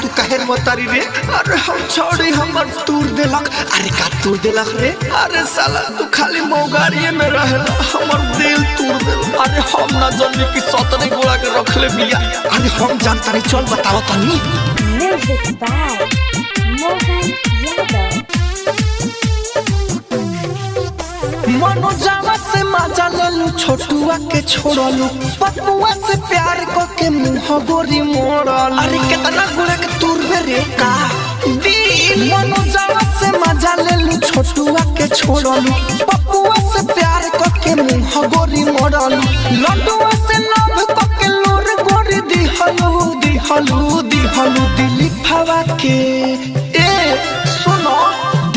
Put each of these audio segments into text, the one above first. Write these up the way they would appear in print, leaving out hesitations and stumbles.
तू कहे मतारी रे अरे हम छोड़ी हमर तूर देलक अरे का तूर देलक रे अरे साला तू खाली मौगारिये में रहेला हमर दिल तूर देल अरे हम ना जानी कि सतरे गोला के रखले बिया अरे हम जानता नहीं चल बताओ तनी म्यूजिक बाय मोहन यादव मनोजावा से मजा लेलू छोटुआ के छोड़लू पपुआ से प्यार को के मुंह गोरी मोड़ल अरे कितना गुड़े के तूर रे का दिल मनोजावा से मजा लेलू छोटुआ के छोड़लू पपुआ से प्यार को के मुंह गोरी मोड़ल लड्डुआ से लव को के लूर गोरी दिहलू दिहलू दिहलू दिली फवा के ए सुनो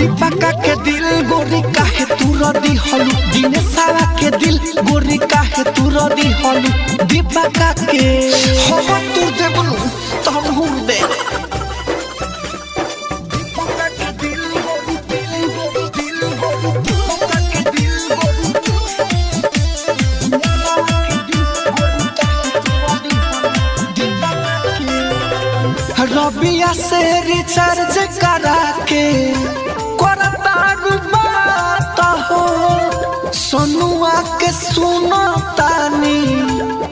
दीपका के दिल गोरी काहे तू रदी हलू दिनेशवा के दिल गोरी काहे तू रदी हलू दीपका के हम तू दे बोलू तो हम हुर दे दीपका के दिल गोरी दिल गोरी दिल गोरी दीपका के दिल गोरी रबिया से रिचार्ज करा के सोनुआ के सुनो तानी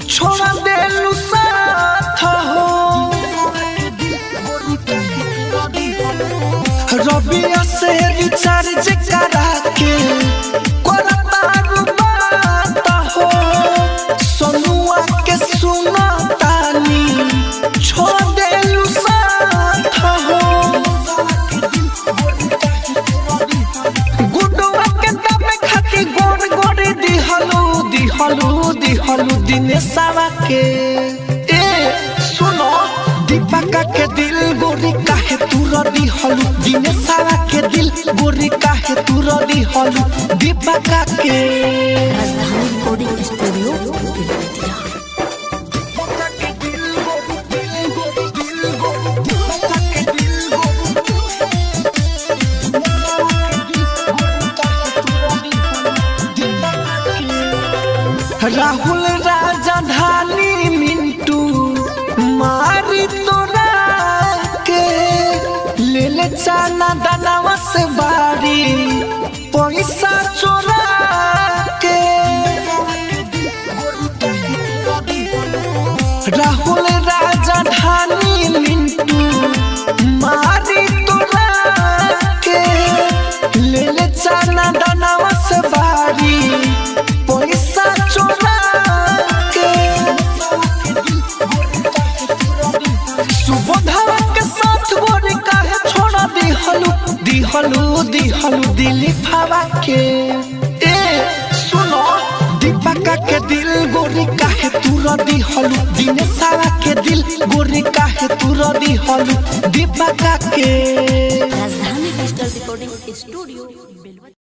छोड़ा देलू साथ हो रबिया से रिचार्ज करा के करतारू बात हो सोनुआ के सुनो तानी छोड़ देलू साथ हो गुडुआ के दबे खाती गोर गोर दिहलू दिहलू दिनेशवा के ए सुनो दीपका के दिल गोरी काहे तू रदी हलू दिनेशवा के दिल गोरी काहे तू रदी हलू दीपका के राजधानी रिकॉर्डिंग स्टूडियो बेलवतिया राहुल राजधानी मिंटू मारी तोरा के ले ले चाना दानावा से बारी पैसा चोरा के राहुल राजधानी मिंटू मारी तोरा के ले ले चाना दानावा से बारी पैसा चोरा के सुबोधवा के साथ गोरी काहे छोड़ा दिहलू दिली फवा के ए सुनो दीपका के दिल गोरी काहे तू रदी हलू दिनेशवा के दिल गोरी काहे तू रदी हलू दीपका के राजधानी डिजिटल रिकॉर्डिंग स्टूडियो बेलवतिया।